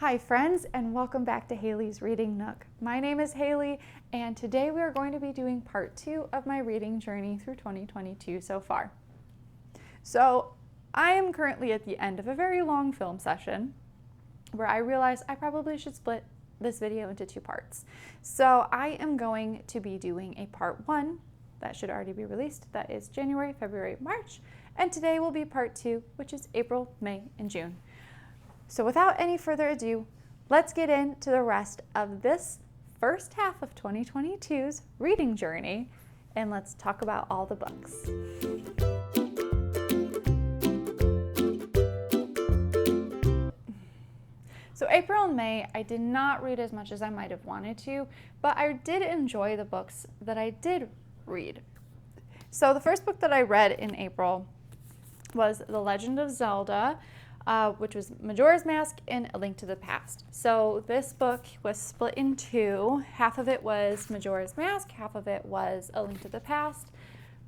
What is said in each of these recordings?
Hi friends, and welcome back to Haley's Reading Nook. My name is Haley, and today we are going to be doing part 2 of my reading journey through 2022 so far. So I am currently at the end of a very long film session where I realized I probably should split this video into 2 parts. So I am going to be doing a part 1 that should already be released. That is January, February, March, and today will be part 2, which is April, May, and June. So without any further ado, let's get into the rest of this first half of 2022's reading journey, and let's talk about all the books. So April and May, I did not read as much as I might have wanted to, but I did enjoy the books that I did read. So the first book that I read in April was The Legend of Zelda, which was Majora's Mask and A Link to the Past. So this book was split in 2. Half of it was Majora's Mask, half of it was A Link to the Past.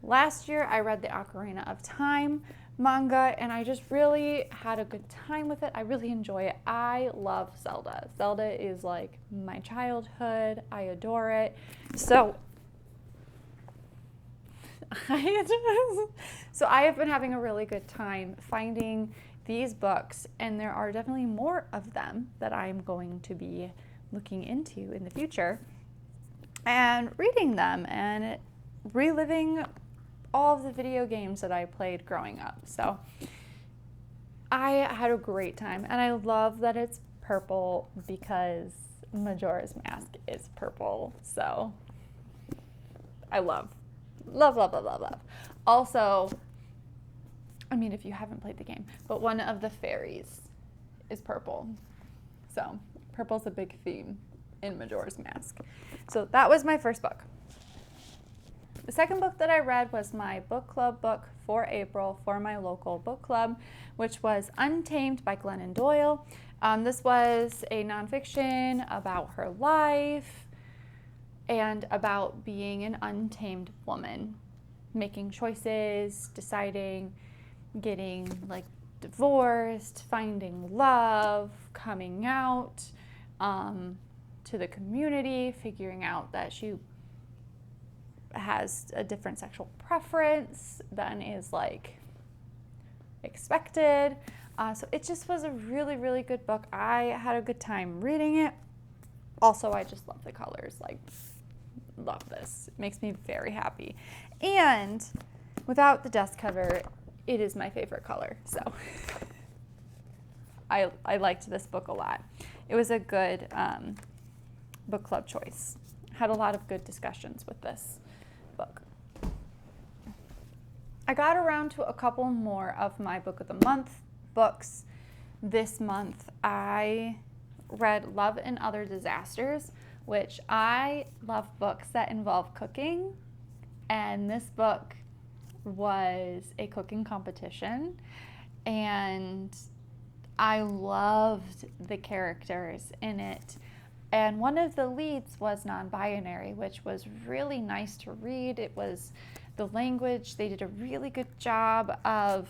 Last year I read the Ocarina of Time manga, and I just really had a good time with it. I really enjoy it. I love Zelda. Zelda is like my childhood. I adore it. So I have been having a really good time finding these books, and there are definitely more of them that I'm going to be looking into in the future and reading them and reliving all of the video games that I played growing up. So I had a great time, and I love that it's purple because Majora's Mask is purple. So I love. Also, I mean, if you haven't played the game, but one of the fairies is purple. So purple's a big theme in Majora's Mask. So that was my first book. The second book that I read was my book club book for April for my local book club, which was Untamed by Glennon Doyle. This was a nonfiction about her life and about being an untamed woman, making choices, deciding, getting like divorced, finding love, coming out to the community, figuring out that she has a different sexual preference than is like expected. So it just was a really, really good book. I had a good time reading it. Also, I just love the colors. Like, love this. It makes me very happy. And without the dust cover, it is my favorite color, so I liked this book a lot. It was a good book club choice. Had a lot of good discussions with this book. I got around to a couple more of my book of the month books. This month I read Love and Other Disasters, which I love books that involve cooking, and this book was a cooking competition, and I loved the characters in it. And one of the leads was non-binary, which was really nice to read. It was the language. They did a really good job of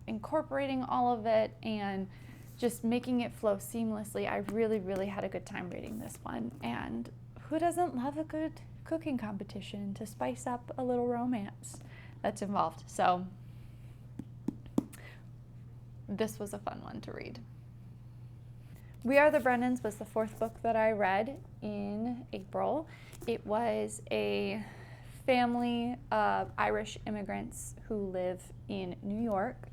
incorporating all of it and just making it flow seamlessly. I really, really had a good time reading this one. And who doesn't love a good cooking competition to spice up a little romance that's involved? So this was a fun one to read. We Are the Brennans was the 4th book that I read in April. It was a family of Irish immigrants who live in New York,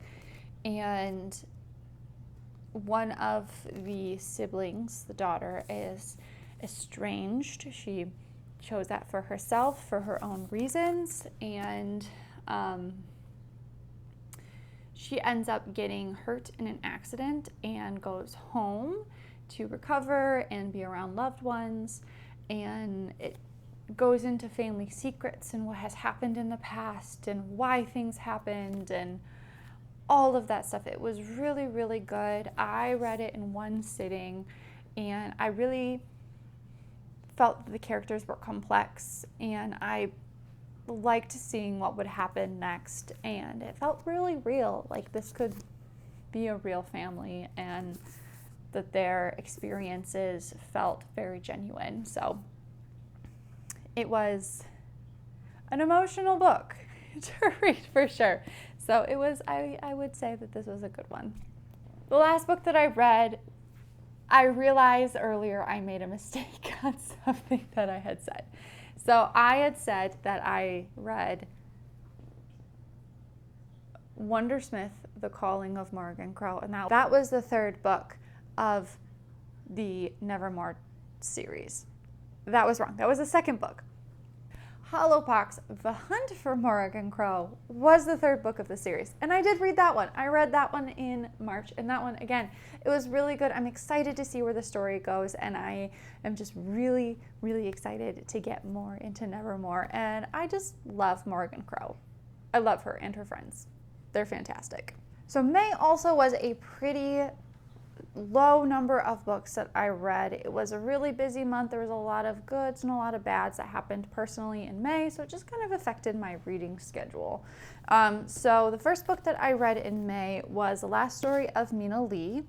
and one of the siblings, the daughter, is estranged. She chose that for herself for her own reasons, and she ends up getting hurt in an accident and goes home to recover and be around loved ones, and it goes into family secrets and what has happened in the past and why things happened and all of that stuff. It was really, really good. I read it in one sitting, and I really felt the characters were complex, and I liked seeing what would happen next, and it felt really real. Like this could be a real family, and that their experiences felt very genuine. So it was an emotional book to read for sure. So it was, I would say that this was a good one. The last book that I read, I realized earlier I made a mistake on something that I had said. So I had said that I read Wondersmith, The Calling of Morrigan Crow, and that was the third book of the Nevermore series. That was wrong. That was the second book. Hallowpox, The Hunt for Morrigan Crow was the third book of the series. And I did read that one. I read that one in March. And that one, again, it was really good. I'm excited to see where the story goes. And I am just really, really excited to get more into Nevermore. And I just love Morrigan Crow. I love her and her friends. They're fantastic. So May also was a pretty low number of books that I read. It was a really busy month. There was a lot of goods and a lot of bads that happened personally in May, so it just kind of affected my reading schedule. So the first book that I read in May was The Last Story of Mina Lee.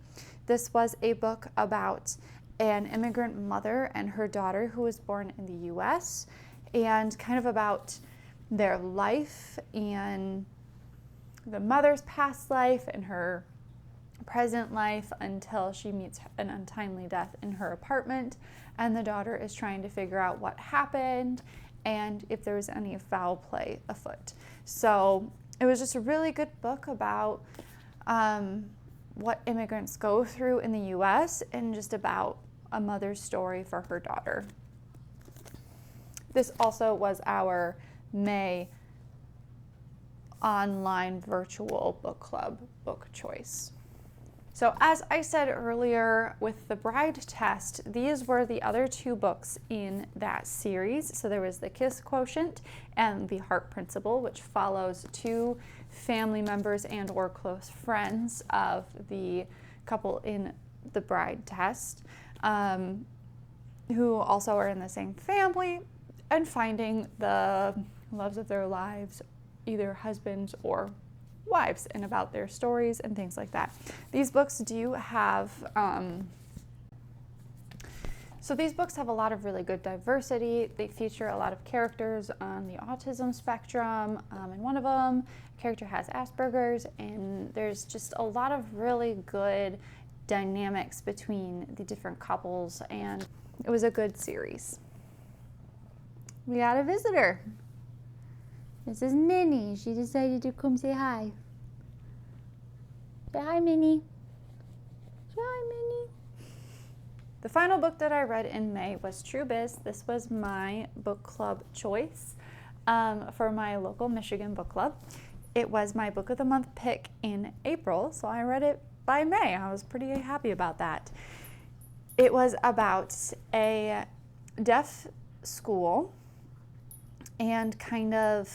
This was a book about an immigrant mother and her daughter who was born in the US, and kind of about their life and the mother's past life and her present life until she meets an untimely death in her apartment, and the daughter is trying to figure out what happened and if there was any foul play afoot. So it was just a really good book about what immigrants go through in the US and just about a mother's story for her daughter. This also was our May online virtual book club book choice. So as I said earlier with the Bride Test, these were the other two books in that series. So there was the Kiss Quotient and the Heart Principle, which follows two family members and or close friends of the couple in the Bride Test, who also are in the same family and finding the loves of their lives, either husbands or wives, and about their stories and things like that. These books do have, these books have a lot of really good diversity. They feature a lot of characters on the autism spectrum, and one of them, a character has Asperger's, and there's just a lot of really good dynamics between the different couples, and it was a good series. We got a visitor. This is Minnie. She decided to come say hi. Say hi, Minnie. Say hi, Minnie. The final book that I read in May was True Biz. This was my book club choice for my local Michigan book club. It was my book of the month pick in April, so I read it by May. I was pretty happy about that. It was about a deaf school and kind of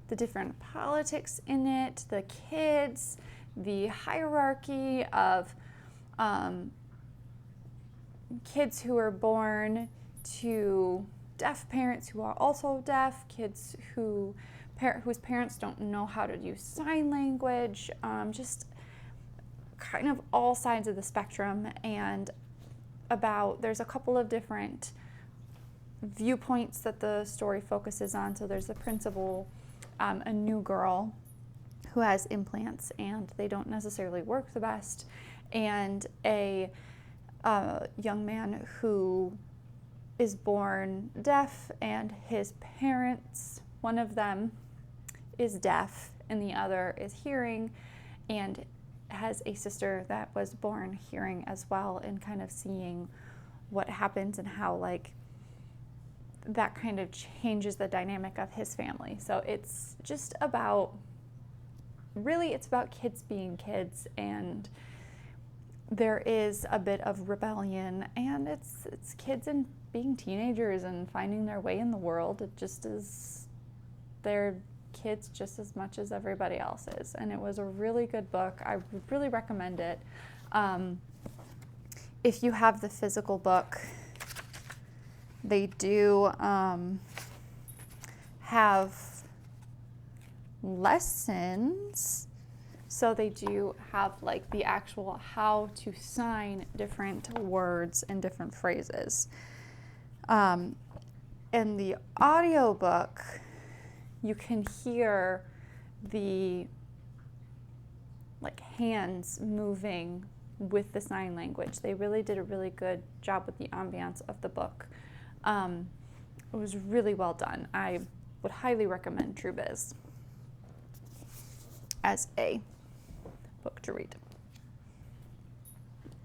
the different politics in it, the kids, the hierarchy of kids who are born to deaf parents who are also deaf, kids whose parents don't know how to use sign language, just kind of all sides of the spectrum, and there's a couple of different viewpoints that the story focuses on. So there's the principal, a new girl who has implants and they don't necessarily work the best, and a young man who is born deaf, and his parents, one of them is deaf and the other is hearing, and has a sister that was born hearing as well, and kind of seeing what happens and how that kind of changes the dynamic of his family. So it's just about, it's about kids being kids, and there is a bit of rebellion, and it's kids and being teenagers and finding their way in the world. It just is, they're kids just as much as everybody else is, and it was a really good book. I would really recommend it. If you have the physical book, they do have lessons. So they do have like the actual how to sign different words and different phrases. In the audiobook, you can hear the like hands moving with the sign language. They really did a really good job with the ambiance of the book. It was really well done. I would highly recommend True Biz as a book to read.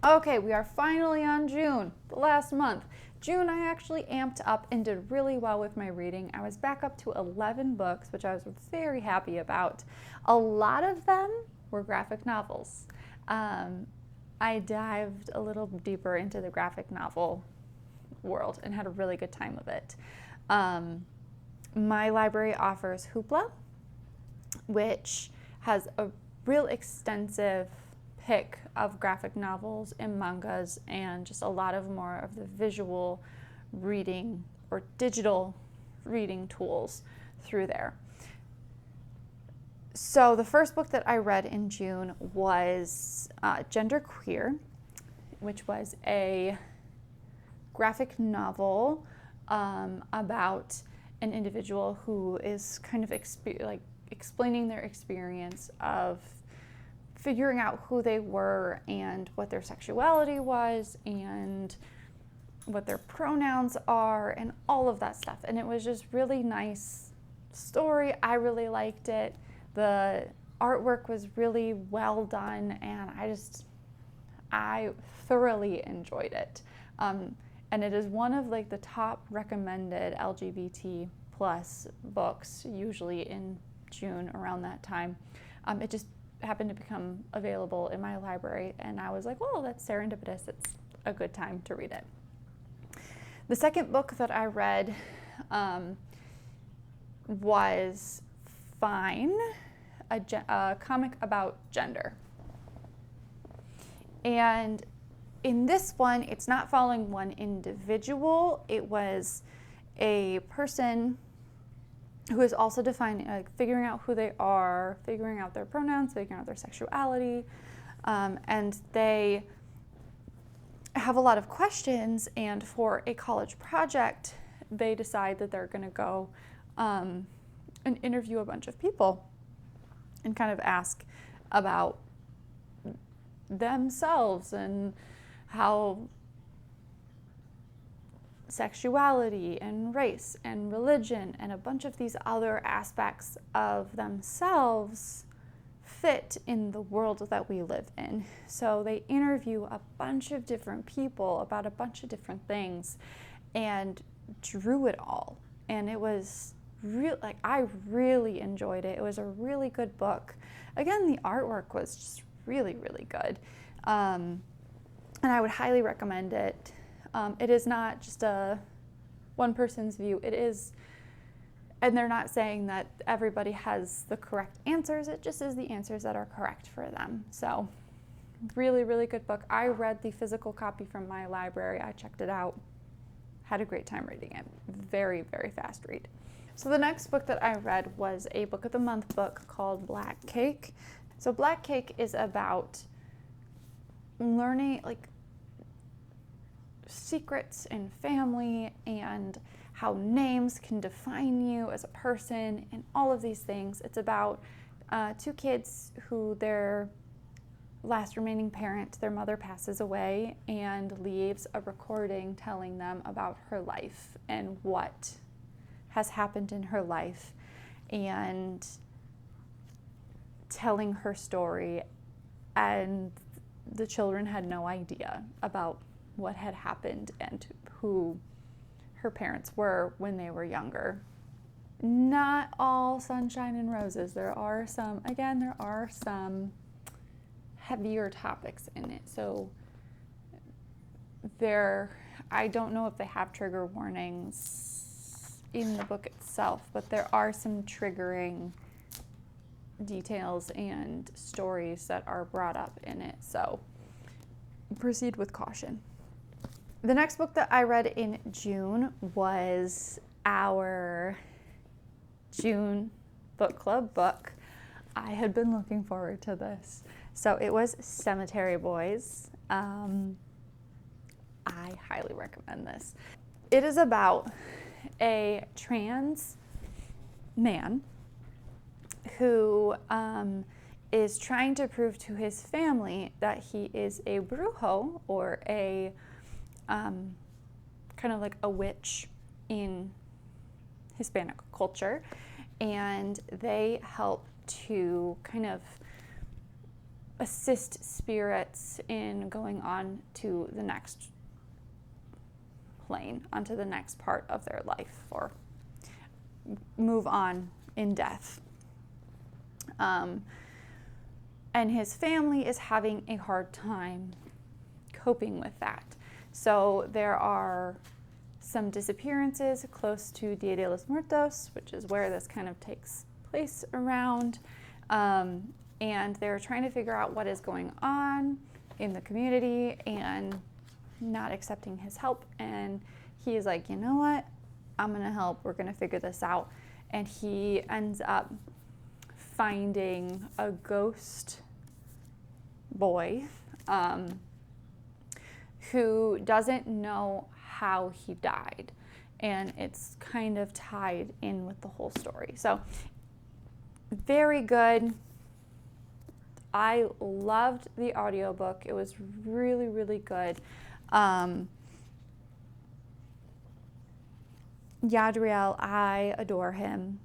Okay, we are finally on June, the last month. June, I actually amped up and did really well with my reading. I was back up to 11 books, which I was very happy about. A lot of them were graphic novels. I dived a little deeper into the graphic novel world and had a really good time of it. My library offers Hoopla, which has a real extensive pick of graphic novels and mangas and just a lot of more of the visual reading or digital reading tools through there. So the first book that I read in June was Genderqueer, which was a graphic novel about an individual who is kind of explaining their experience of figuring out who they were and what their sexuality was and what their pronouns are and all of that stuff. And it was just really nice story. I really liked it. The artwork was really well done, and I thoroughly enjoyed it. And it is one of like the top recommended LGBT plus books, usually in June around that time. It just happened to become available in my library, and I was like, well, that's serendipitous. It's a good time to read it. The second book that I read was Fine, a comic about gender. And in this one, it's not following one individual. It was a person who is also defining, figuring out who they are, figuring out their pronouns, figuring out their sexuality, and they have a lot of questions, and for a college project, they decide that they're gonna go and interview a bunch of people and kind of ask about themselves and how sexuality and race and religion and a bunch of these other aspects of themselves fit in the world that we live in. So they interview a bunch of different people about a bunch of different things and drew it all. And it was I really enjoyed it. It was a really good book. Again, the artwork was just really, really good. And I would highly recommend it. It is not just a one person's view. It is, and they're not saying that everybody has the correct answers. It just is the answers that are correct for them. So really, really good book. I read the physical copy from my library. I checked it out. Had a great time reading it. Very, very fast read. So the next book that I read was a Book of the Month book called Black Cake. So Black Cake is about learning secrets in family and how names can define you as a person and all of these things. It's about two kids who their last remaining parent, their mother passes away and leaves a recording telling them about her life and what has happened in her life and telling her story, and the children had no idea about what had happened and who her parents were when they were younger. Not all sunshine and roses. There are some heavier topics in it. So I don't know if they have trigger warnings in the book itself, but there are some triggering details and stories that are brought up in it. So proceed with caution. The next book that I read in June was our June book club book. I had been looking forward to this. So it was Cemetery Boys. I highly recommend this. It is about a trans man who is trying to prove to his family that he is a brujo, or a kind of like a witch in Hispanic culture, and they help to kind of assist spirits in going on to the next plane, onto the next part of their life, or move on in death. And his family is having a hard time coping with that. So there are some disappearances close to Dia de los Muertos, which is where this kind of takes place around. And they're trying to figure out what is going on in the community and not accepting his help. And he is like, you know what? I'm gonna help. We're gonna figure this out. And he ends up finding a ghost boy who doesn't know how he died. And it's kind of tied in with the whole story. So very good. I loved the audiobook. It was really, really good. Yadriel, I adore him.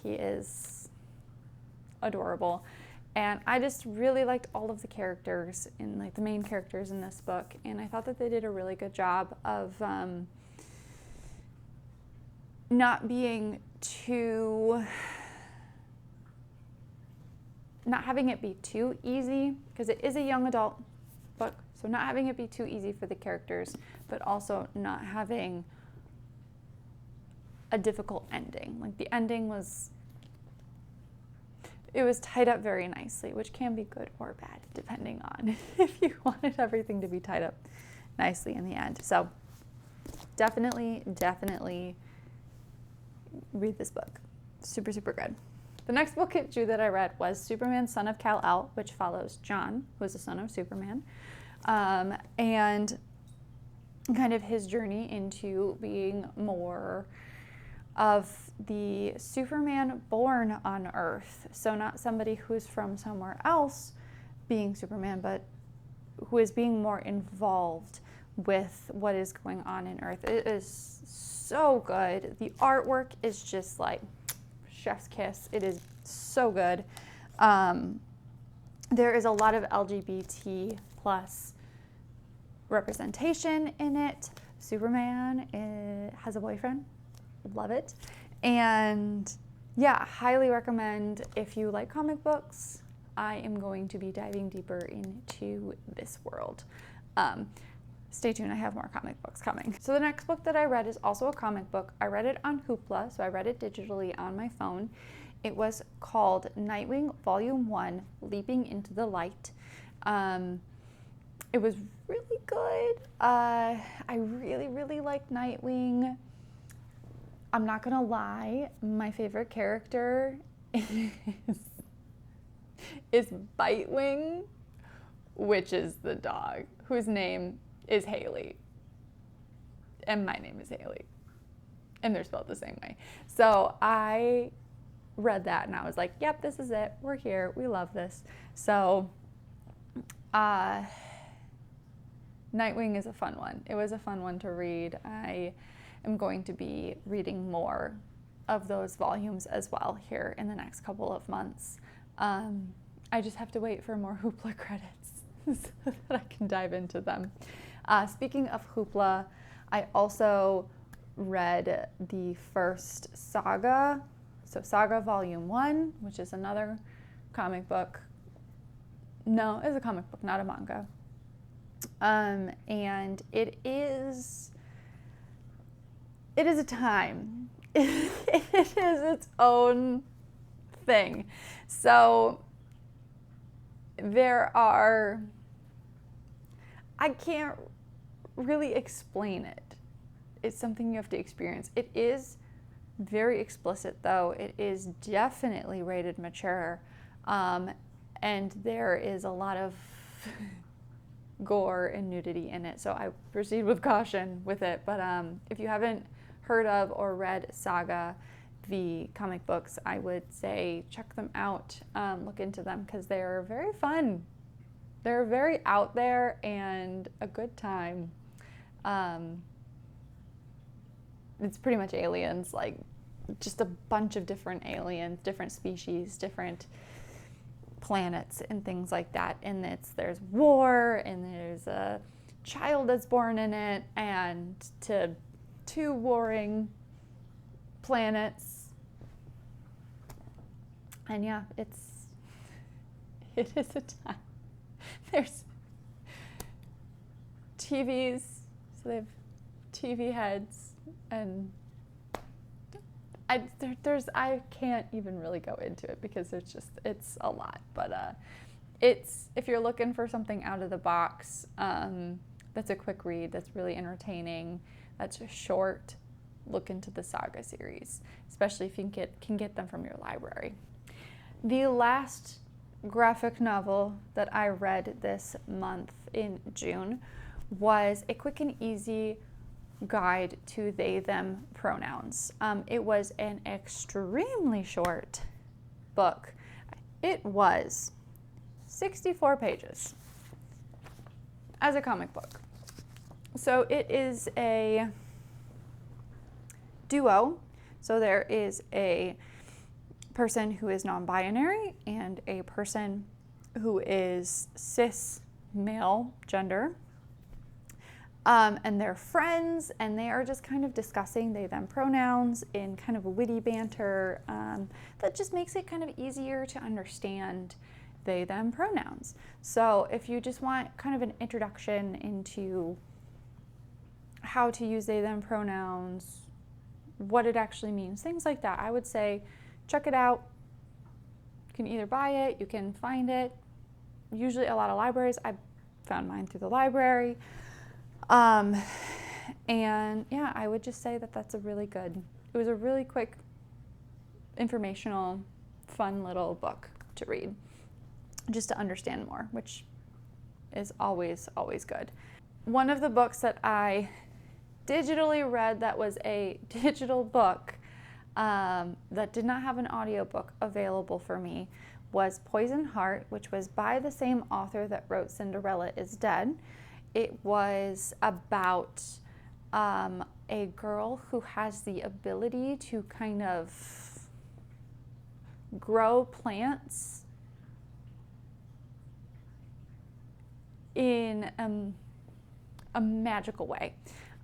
He is adorable. And I just really liked all of the characters, in like the main characters in this book. And I thought that they did a really good job of not having it be too easy, because it is a young adult book. So not having it be too easy for the characters, but also not having a difficult ending. Like the ending was tied up very nicely, which can be good or bad, depending on if you wanted everything to be tied up nicely in the end. So definitely read this book. Super, super good. The next book that I read was Superman, Son of Kal-El, which follows John, who is the son of Superman, and kind of his journey into being more of the Superman born on Earth. So not somebody who's from somewhere else being Superman, but who is being more involved with what is going on in Earth. It is so good. The artwork is just like chef's kiss. It is so good. There is a lot of LGBT plus representation in it. Superman has a boyfriend. Love it. And yeah, highly recommend. If you like comic books, I am going to be diving deeper into this world. Stay tuned, I have more comic books coming. So the next book that I read is also a comic book. I read it on Hoopla, so I read it digitally on my phone. It was called Nightwing Volume 1, Leaping into the Light. It was really good. I really, really liked Nightwing. I'm not gonna lie, my favorite character is Bitewing, which is the dog, whose name is Haley. And my name is Haley. And they're spelled the same way. So I read that and I was like, yep, this is it. We're here. We love this. So Nightwing is a fun one. It was a fun one to read. I am going to be reading more of those volumes as well here in the next couple of months. I just have to wait for more Hoopla credits so that I can dive into them. Speaking of Hoopla, I also read the first Saga, so Saga Volume 1, which is another comic book. No, it's a comic book, not a manga. And it is a time. It is its own thing. So I can't really explain it. It's something you have to experience. It is Very explicit, though. It is definitely rated mature, and there is a lot of gore and nudity in it, so I proceed with caution with it. But if you haven't heard of or read Saga, the comic books, I would say check them out, look into them, because they're very fun. They're very out there and a good time. It's pretty much aliens, like just a bunch of different aliens, different species, different planets and things like that. And there's war, and there's a child that's born in it, and to two warring planets. And yeah, it is a time. There's TVs, so they have TV heads, and I can't even really go into it because it's a lot. But if you're looking for something out of the box, that's a quick read, that's really entertaining, that's short, look into the Saga series, especially if you can get them from your library. The last graphic novel that I read this month in June was a quick and easy guide to they/them pronouns. It was an extremely short book. It was 64 pages as a comic book. So it is a duo. So there is a person who is non-binary and a person who is cis male gender. And they're friends, and they are just kind of discussing they/them pronouns in kind of a witty banter that just makes it kind of easier to understand they/them pronouns. So if you just want kind of an introduction into how to use they/them pronouns, what it actually means, things like that, I would say check it out. You can either buy it, you can find it. Usually a lot of libraries. I found mine through the library. And yeah, I would just say that that's it was a really quick, informational, fun little book to read, just to understand more, which is always, always good. One of the books that I digitally read that was a digital book that did not have an audiobook available for me was Poison Heart, which was by the same author that wrote Cinderella is Dead. It was about a girl who has the ability to kind of grow plants in a magical way,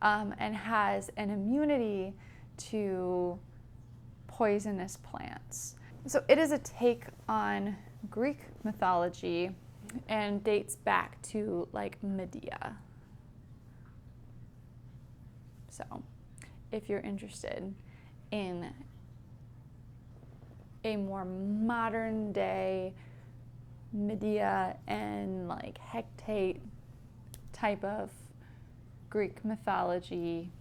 and has an immunity to poisonous plants. So it is a take on Greek mythology and dates back to like Medea. So if you're interested in a more modern day Medea and like Hecate type of Greek mythology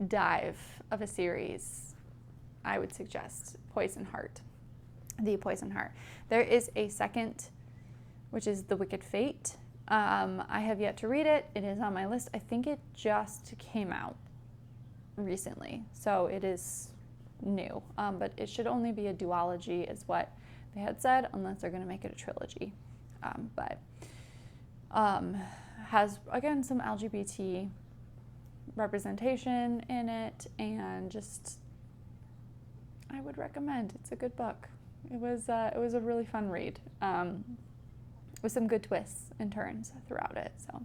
dive of a series, I would suggest Poison Heart. The Poison Heart. There is a second, which is The Wicked Fate. I have yet to read it. It is on my list. I think it just came out recently, so it is new. But it should only be a duology, is what they had said, unless they're going to make it a trilogy. But has, again, some LGBT representation in it, and just, I would recommend. It's a good book. It was a really fun read, with some good twists and turns throughout it, so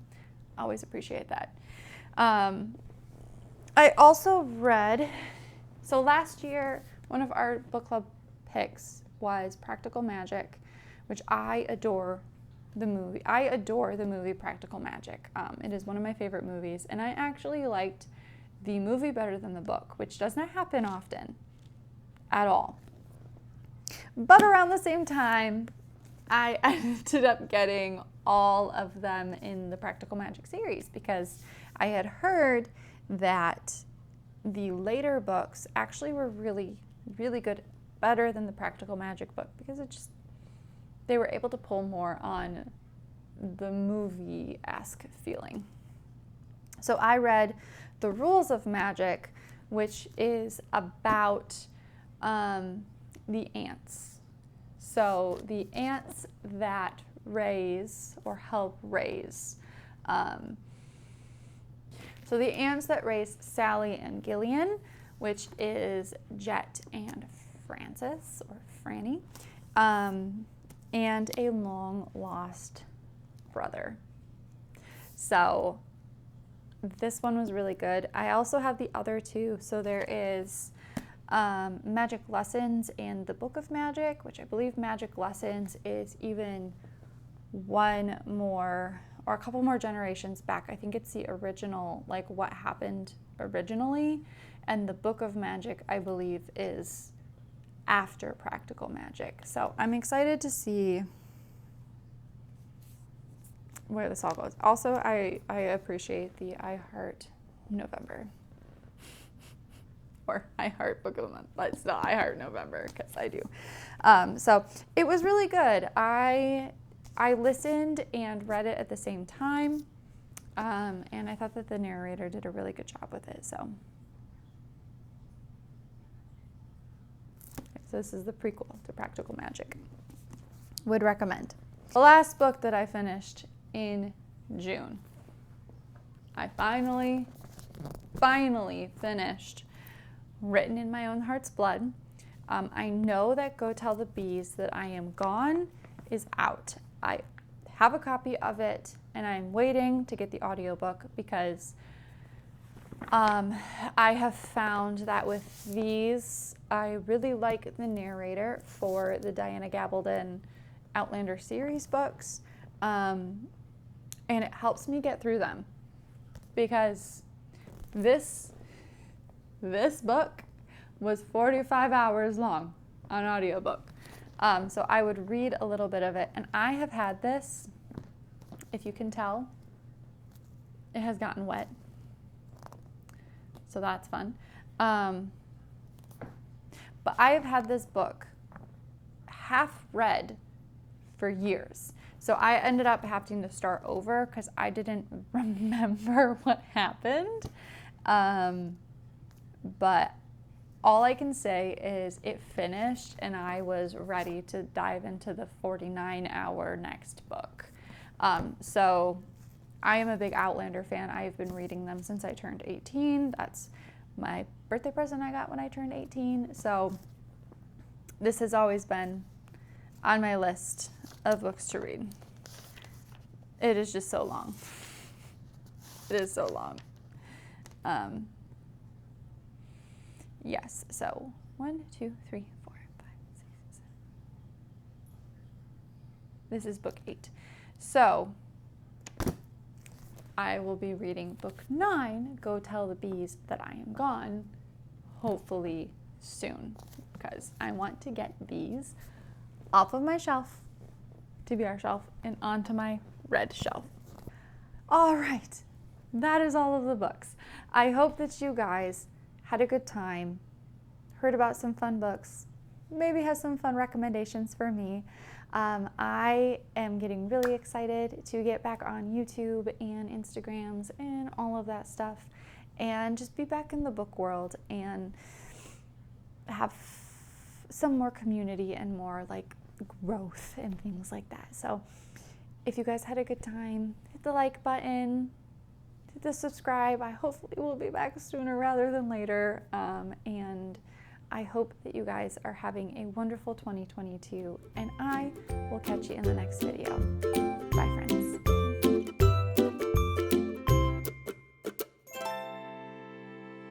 always appreciate that. I also read, so last year, one of our book club picks was Practical Magic, which I adore the movie. I adore the movie Practical Magic. It is one of my favorite movies, and I actually liked the movie better than the book, which does not happen often at all. But around the same time, I ended up getting all of them in the Practical Magic series because I had heard that the later books actually were really, really good, better than the Practical Magic book, because they were able to pull more on the movie-esque feeling. So I read The Rules of Magic, which is about the ants. So the ants that raise or help raise. So the ants that raise Sally and Gillian, which is Jet and Francis, or Franny, and a long-lost brother. So this one was really good. I also have the other two. So there is Magic Lessons and the Book of Magic, which I believe Magic Lessons is even one more or a couple more generations back. I think it's the original, like what happened originally. And the Book of Magic, I believe, is after Practical Magic. So I'm excited to see where this all goes. Also, I appreciate the I Heart November. Or I Heart Book of the Month, but still I Heart November, because I do. So it was really good. I listened and read it at the same time, and I thought that the narrator did a really good job with it. So this is the prequel to Practical Magic. Would recommend. The last book that I finished in June. I finally finished Written in My Own Heart's Blood. I know that Go Tell the Bees That I Am Gone is out. I have a copy of it, and I'm waiting to get the audiobook because I have found that with these, I really like the narrator for the Diana Gabaldon Outlander series books, and it helps me get through them, because this book was 45 hours long on audiobook. So I would read a little bit of it, and I have had this, if you can tell, it has gotten wet. So that's fun. But I have had this book half read for years. So I ended up having to start over because I didn't remember what happened. But all I can say is it finished and I was ready to dive into the 49-hour next book. So I am a big Outlander fan. I've been reading them since I turned 18. That's my birthday present I got when I turned 18. So this has always been on my list of books to read. It is just so long. It is so long. Yes, so 1, 2, 3, 4, 5, 6, 7. This is book 8. So I will be reading book 9, Go Tell the Bees That I Am Gone, hopefully soon, because I want to get these off of my shelf, TBR shelf, and onto my red shelf. All right, that is all of the books. I hope that you guys had a good time, heard about some fun books, maybe has some fun recommendations for me. I am getting really excited to get back on YouTube and Instagrams and all of that stuff and just be back in the book world and have some more community and more like growth and things like that. So if you guys had a good time, hit the like button, hit the subscribe. I hopefully will be back sooner rather than later. And I hope that you guys are having a wonderful 2022, and I will catch you in the next video.